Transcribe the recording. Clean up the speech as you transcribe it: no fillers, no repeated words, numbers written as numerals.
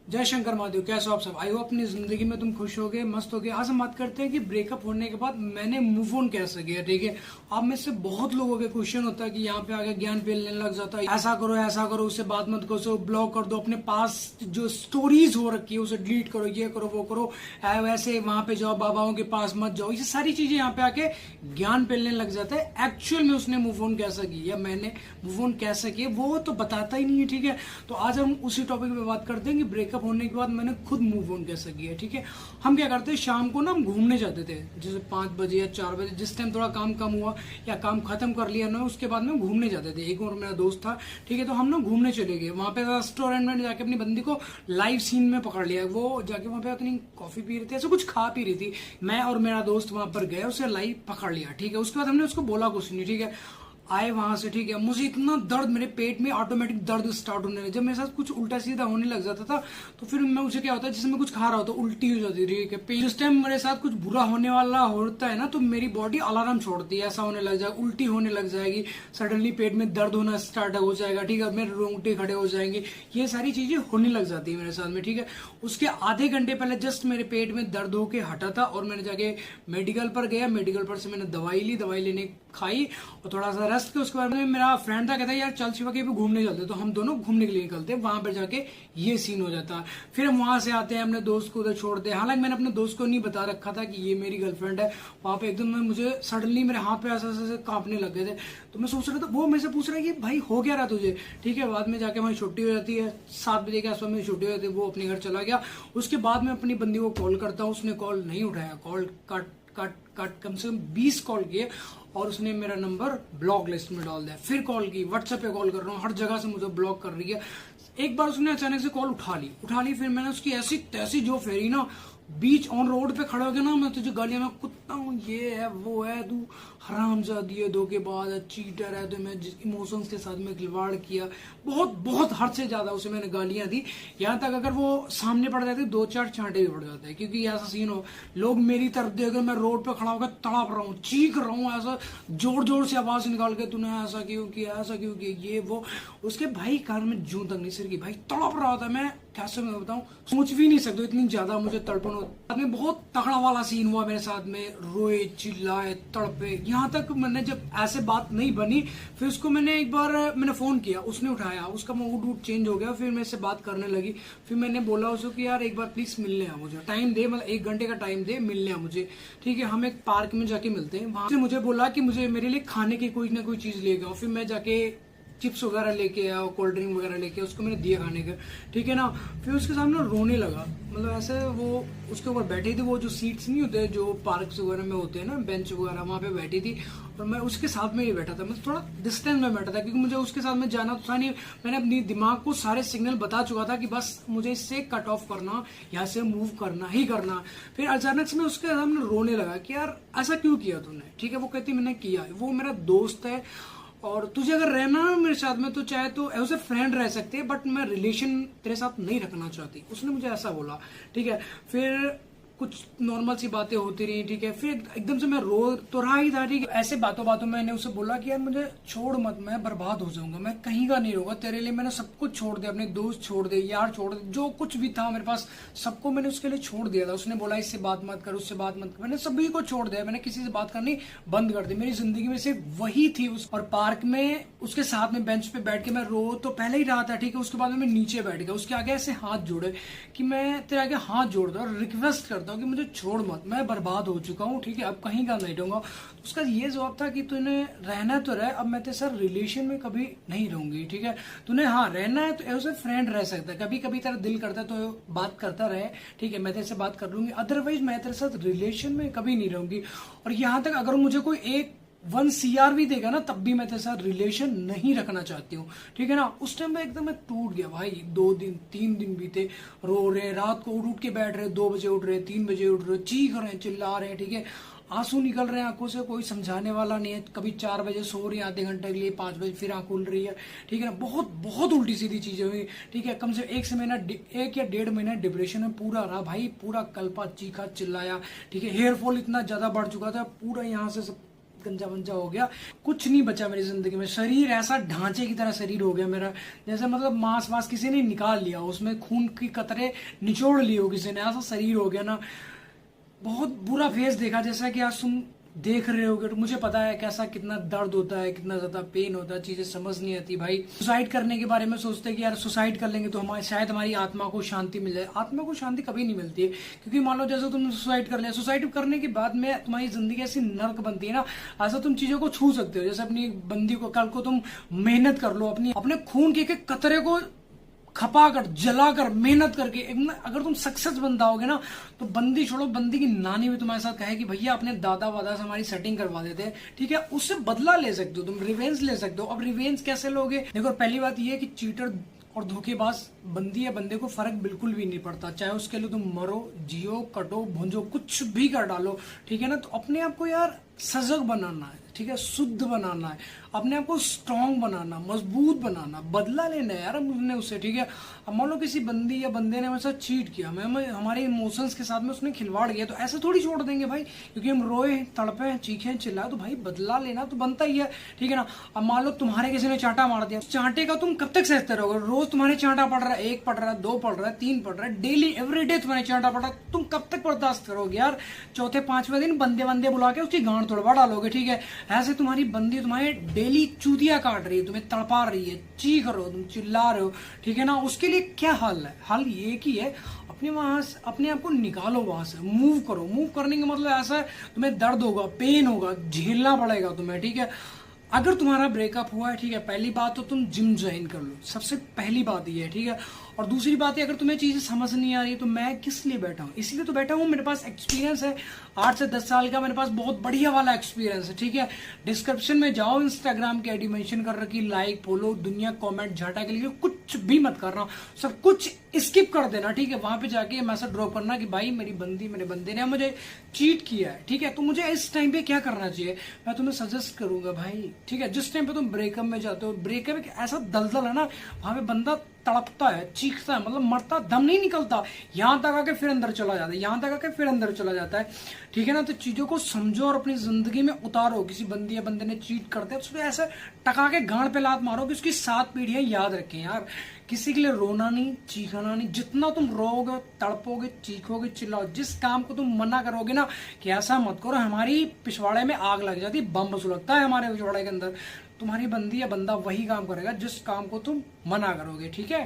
जय शंकर महादेव। कैसे हो आप सब? आई हो अपनी जिंदगी में तुम खुश हो गए, मस्त हो गए। आज हम बात करते हैं कि ब्रेकअप होने के बाद मैंने मूव ऑन कैसे किया। ठीक है, आप में से बहुत लोगों के क्वेश्चन होता है कि यहाँ पे आगे ज्ञान फैलने लग जाता है, ऐसा करो उससे बात मत करो, ब्लॉक कर दो, अपने पास जो स्टोरीज हो रखी है उसे डिलीट करो, ये करो वो करो, वैसे वहां पे जाओ, बाबाओं के पास मत जाओ। ये सारी चीजें यहाँ पे आके ज्ञान फैलने लग जाता है। एक्चुअल में उसने मूव ऑन कैसा किया, मैंने मूव ऑन कैसे किया, वो तो बताता ही नहीं है। ठीक है, तो आज हम उसी टॉपिक पे बात करते हैं कि ब्रेकअप होने के बाद मैंने खुद मूव ऑन कैसे किया। ठीक है, हम क्या करते हैं, शाम को ना हम घूमने जाते थे, जैसे 5 बजे या 4 बजे, जिस टाइम थोड़ा काम कम हुआ या काम खत्म कर लिया ना, उसके बाद में घूमने जाते थे। एक और मेरा दोस्त था, ठीक है, तो हम ना घूमने चले गए। वहां पे रेस्टोरेंट में जाके अपनी बंदी को लाइव सीन में पकड़ लिया। वो जाके वहां पे अपनी कॉफी पी रही थी, ऐसा कुछ खा पी रही थी। मैं और मेरा दोस्त वहां पर गए, उसे लाइव पकड़ लिया। ठीक है, उसके बाद हमने उसको बोला कुछ नहीं। ठीक है, आए वहां से। ठीक है, मुझे इतना दर्द, मेरे पेट में ऑटोमेटिक दर्द स्टार्ट होने लगा। जब मेरे साथ कुछ उल्टा सीधा होने लग जाता था तो फिर मैं मुझे क्या होता है, जैसे मैं कुछ खा रहा होता उल्टी हो जाती। ठीक है, जिस टाइम मेरे साथ कुछ बुरा होने वाला होता है ना, तो मेरी बॉडी अलार्म छोड़ती है, ऐसा होने लग जाएगा, उल्टी होने लग जाएगी, सडनली पेट में दर्द होना स्टार्ट हो जाएगा। ठीक है, मेरे रोंगटे खड़े हो जाएंगे, ये सारी चीजें होने लग जाती है मेरे साथ में। ठीक है, उसके आधे घंटे पहले जस्ट मेरे पेट में दर्द होके हटा था और मैंने जाके मेडिकल पर गया। मेडिकल पर से मैंने दवाई ली, दवाई लेने खाई और थोड़ा सा रेस्ट किया। उसके बाद में मेरा फ्रेंड था, कहता है यार चल शिवा के पे घूमने चलते, तो हम दोनों घूमने के लिए निकलते हैं। वहां पर जाके ये सीन हो जाता है। फिर हम वहां से आते हैं, अपने दोस्त को उधर छोड़ते हैं। हालांकि मैंने अपने दोस्त को नहीं बता रखा था कि ये मेरी गर्लफ्रेंड है। वहां पे एकदम मुझे सडनली मेरे हाथ पे ऐसे कांपने लग गए थे। तो मैं सोच रहा था, वो मेरे से पूछ रहा है कि भाई हो क्या रहा तुझे। ठीक है, बाद में जाके हमारी छुट्टी हो जाती है, 7 बजे के आसपास में छुट्टी हो जाती है, वो अपने घर चला गया। उसके बाद में अपनी बंदी को कॉल करता हूँ, उसने कॉल नहीं उठाया। कॉल काट कम से कम 20 कॉल किए और उसने मेरा नंबर ब्लॉक लिस्ट में डाल दिया। फिर कॉल की, व्हाट्सएप पे कॉल कर रहा हूँ, हर जगह से मुझे ब्लॉक कर रही है। एक बार उसने अचानक से कॉल उठा ली। फिर मैंने उसकी ऐसी तैसी जो फेरी ना, बीच ऑन रोड पे खड़ा हो गया ना, मैं तुझे गालियां में कुत्ता हूँ, ये है वो है, तू हरामजादी है, धोखेबाज है, चीटर है, तो मैं इमोशंस के साथ में खिलवाड़ किया। बहुत बहुत हद से ज्यादा उसे मैंने गालियां दी। यहाँ तक अगर वो सामने पड़ जाती 2-4 चांटे भी पड़ जाते हैं, क्योंकि ऐसा सीन हो, लोग मेरी तरफ देख, मैं रोड पे खड़ा होकर तड़प रहा हूँ, चीख रहा हूँ, ऐसा जोर जोर से आवाज निकाल के, तूने ऐसा क्यों किया, ऐसा क्यों किया, ये वो। उसके भाई कान में जूं तक नहीं सिर की, भाई तड़प रहा था मैं। कैसे मैं बताऊं, सोच भी नहीं सकते इतनी ज्यादा मुझे तड़पन होता। बहुत तगड़ा वाला सीन हुआ मेरे साथ में, रोए, चिल्लाए, तड़पे। यहाँ तक मैंने जब ऐसे बात नहीं बनी, फिर उसको मैंने एक बार फोन किया, उसने उठाया, उसका मूड चेंज हो गया, फिर मेरे से बात करने लगी। फिर मैंने बोला उसको कि यार एक बार प्लीज मिलने आ, मुझे टाइम दे, मतलब 1 घंटे का टाइम दे, मिलने आ मुझे। ठीक है, हम एक पार्क में जाके मिलते हैं। वहां से मुझे बोला कि मुझे मेरे लिए खाने की कोई ना कोई चीज लेगा। फिर मैं जाके चिप्स वगैरह लेके आया, कोल्ड ड्रिंक वगैरह लेके उसको मैंने दिया खाने का। ठीक है ना, फिर उसके सामने रोने लगा, मतलब ऐसे वो उसके ऊपर बैठी थी, वो जो सीट्स नहीं होते जो पार्क वगैरह में होते हैं ना, बेंच वगैरह, वहां पे बैठी थी और मैं उसके साथ में ही बैठा था। मैं थोड़ा डिस्टेंस में बैठा था क्योंकि मुझे उसके साथ में जाना था नहीं। मैंने अपनी दिमाग को सारे सिग्नल बता चुका था कि बस मुझे इससे कट ऑफ करना, यहाँ से मूव करना ही करना। फिर अचानक से मैं उसके सामने रोने लगा कि यार ऐसा क्यों किया तूने। ठीक है, वो कहती मैंने किया, वो मेरा दोस्त है और तुझे अगर रहना है मेरे साथ में तो चाहे तो एज ए फ्रेंड रह सकते हैं, बट मैं रिलेशन तेरे साथ नहीं रखना चाहती। उसने मुझे ऐसा बोला। ठीक है, फिर कुछ नॉर्मल सी बातें होती रही। ठीक है, फिर एकदम से मैं रो तो रहा ही था। ठीक है, ऐसे बातों बातों में मैंने उसे बोला कि यार मुझे छोड़ मत, मैं बर्बाद हो जाऊंगा, मैं कहीं का नहीं रहूंगा तेरे लिए। मैंने सब कुछ छोड़ दिया, अपने दोस्त छोड़ दे, यार छोड़ दे, जो कुछ भी था मेरे पास सबको मैंने उसके लिए छोड़ दिया था। उसने बोला इससे बात मत कर, उससे बात मत कर, मैंने सभी को छोड़ दिया, मैंने किसी से बात करनी बंद कर दी। मेरी जिंदगी में सिर्फ वही थी और पार्क में उसके साथ में बेंच पे बैठ के मैं रो तो पहले ही रहा था। ठीक है, उसके बाद में मैं नीचे बैठ गया, उसके आगे ऐसे हाथ जोड़े कि मैं तेरे आगे हाथ जोड़ता और रिक्वेस्ट करता हूँ कि मुझे छोड़ मत, मैं बर्बाद हो चुका हूँ। ठीक है, अब कहीं का नहीं रहूंगा। तो उसका ये जवाब था कि तूने रहना तो रहे, अब मैं तेरे साथ रिलेशन में कभी नहीं रहूंगी। ठीक है, तूने हाँ रहना है तो एज ए फ्रेंड रह सकता है, कभी कभी तेरा दिल करता है तो बात करता रहे। ठीक है, मैं तेरे से बात कर लूंगी, अदरवाइज मैं तेरे साथ रिलेशन में कभी नहीं रहूंगी। और यहाँ तक अगर मुझे कोई 1 CR भी देगा ना, तब भी मैं तेरे साथ रिलेशन नहीं रखना चाहती हूँ। ठीक है ना, उस टाइम में एकदम मैं टूट गया भाई। 2 दिन 3 दिन बीते, रो रहे, रात को उठ के बैठ रहे, 2 बजे उठ रहे, 3 बजे उठ रहे, चीख रहे, चिल्ला रहे। ठीक है, आंसू निकल रहे हैं आंखों से, कोई समझाने वाला नहीं है। कभी 4 बजे सो रही है आधे घंटे के लिए, 5 बजे फिर आंख खुल रही है। ठीक है ना, बहुत बहुत उल्टी सीधी चीजें हुई। ठीक है, कम से 1 या 1.5 महीना डिप्रेशन में पूरा रहा भाई, पूरा कल्पा, चीखा, चिल्लाया। ठीक है, हेयर फॉल इतना ज्यादा बढ़ चुका था, पूरा यहाँ से सब गंजा वंजा हो गया, कुछ नहीं बचा मेरी जिंदगी में। शरीर ऐसा ढांचे की तरह शरीर हो गया मेरा, जैसे मतलब मांस वास किसी ने निकाल लिया, उसमें खून की कतरे निचोड़ ली हो किसी ने, ऐसा शरीर हो गया ना। बहुत बुरा फेस देखा, जैसा कि आज तुम देख रहे होगे। तो मुझे पता है कैसा कितना दर्द होता है, कितना ज्यादा पेन होता है, चीजें समझ नहीं आती भाई। सुसाइड करने के बारे में सोचते हैं कि यार सुसाइड कर लेंगे तो हमारे शायद हमारी आत्मा को शांति मिल जाए। आत्मा को शांति कभी नहीं मिलती है, क्योंकि मान लो जैसे तुमने सुसाइड कर लिया, सुसाइड करने के बाद में तुम्हारी जिंदगी ऐसी नर्क बनती है ना, ऐसा तुम चीजों को छू सकते हो। जैसे अपनी बंदी को, कल को तुम मेहनत कर लो, अपने खून के कतरे को खपाकर जलाकर मेहनत करके अगर तुम सक्सेस बन जाओगे ना, तो बंदी छोड़ो, बंदी की नानी भी तुम्हारे साथ कहे कि भैया अपने दादा वादा से हमारी सेटिंग करवा देते हैं, ठीक है। उससे बदला ले सकते हो, तुम रिवेंज ले सकते हो। अब रिवेंज कैसे लोगे? देखो पहली बात यह है कि चीटर और धोखेबाज बंदी या बंदे को फर्क बिल्कुल भी नहीं पड़ता, चाहे उसके लिए तुम मरो, जियो, कटो, भूंजो, कुछ भी कर डालो, ठीक है ना। तो अपने आप को यार सजग बनाना है, ठीक है, शुद्ध बनाना है, अपने आप को स्ट्रांग बनाना, मजबूत बनाना, बदला लेना है यार हमने उससे, ठीक है। अब मान लो किसी बंदी या बंदे ने हमारे साथ चीट किया, हमारे इमोशंस के साथ में उसने खिलवाड़ किया, तो ऐसे थोड़ी छोड़ देंगे भाई, क्योंकि हम रोए, तड़पे, चीखे, चिल्लाए, तो भाई बदला लेना तो बनता ही है, ठीक है ना। अब मान लो तुम्हारे किसी ने चांटा मार दिया, चांटे का तुम कब तक सहते रहोगे? रोज तुम्हारे चांटा पड़ रहा है, 1 पड़ रहा है, 2 पड़ रहा है, 3 पड़ रहा है, डेली एवरीडे तुम्हारे चांटा पड़ रहा है, तुम कब तक बर्दाश्त करोगे यार? चौथे 5वें दिन बंदे बंदे बुला के उसकी गांड तोड़वा डालोगे, ठीक है। ऐसे तुम्हारी बंदी तुम्हारे डेली चूतिया काट रही है, तुम्हें तड़पा रही है, चीख रहे हो तुम, चिल्ला रहे हो, ठीक है ना। उसके लिए क्या हल है? हल ये कि है अपने आप को निकालो वहां से, मूव करो। मूव करने का मतलब ऐसा है, तुम्हें दर्द होगा, पेन होगा, झेलना पड़ेगा तुम्हें, ठीक है। अगर तुम्हारा ब्रेकअप हुआ है, ठीक है, पहली बात तो तुम जिम ज्वाइन कर लो, सबसे पहली बात ये है, ठीक है। और दूसरी बात है, अगर तुम्हें चीजें समझ नहीं आ रही तो मैं किस लिए बैठा हूँ? इसलिए तो बैठा हूँ, मेरे पास एक्सपीरियंस है 8 से 10 साल का, मेरे पास बहुत बढ़िया वाला एक्सपीरियंस है, ठीक है। डिस्क्रिप्शन में जाओ, इंस्टाग्राम की आईडी मेंशन कर रखी, लाइक फॉलो दुनिया कमेंट झाटा के लिए कुछ भी मत करना, सब कुछ स्किप कर देना, ठीक है। वहां पे जाके मैसेज ड्रॉप करना कि भाई मेरी बंदी, मेरे बंदे ने मुझे चीट किया है, ठीक है, तो मुझे इस टाइम पे क्या करना चाहिए, मैं तुम्हें सजेस्ट करूंगा भाई, ठीक है। जिस टाइम पे तुम ब्रेकअप में जाते हो, ब्रेकअप एक ऐसा दलदल है ना, वहां पे बंदा तड़पता है, चीखता है, मतलब मरता, दम नहीं निकलता, यहां तक आके फिर अंदर चला जाता है, यहां तक आके फिर अंदर चला जाता है, ठीक है ना। तो चीजों को समझो और अपनी जिंदगी में उतारो। किसी बंदी या बंदे ने चीट करते हैं, उसको ऐसे टका के गांड पे लात मारो कि उसकी 7 पीढ़ियां याद रखें यार। किसी के लिए रोना नहीं, चीखना नहीं, जितना तुम रोगे, तड़पोगे, चीखोगे, चिल्लाओ, जिस काम को तुम मना करोगे ना कि ऐसा मत करो, हमारी पिछवाड़े में आग लग जाती, बम सुलगता है हमारे पिछवाड़े के अंदर, तुम्हारी बंदी या बंदा वही काम करेगा जिस काम को तुम मना करोगे, ठीक है।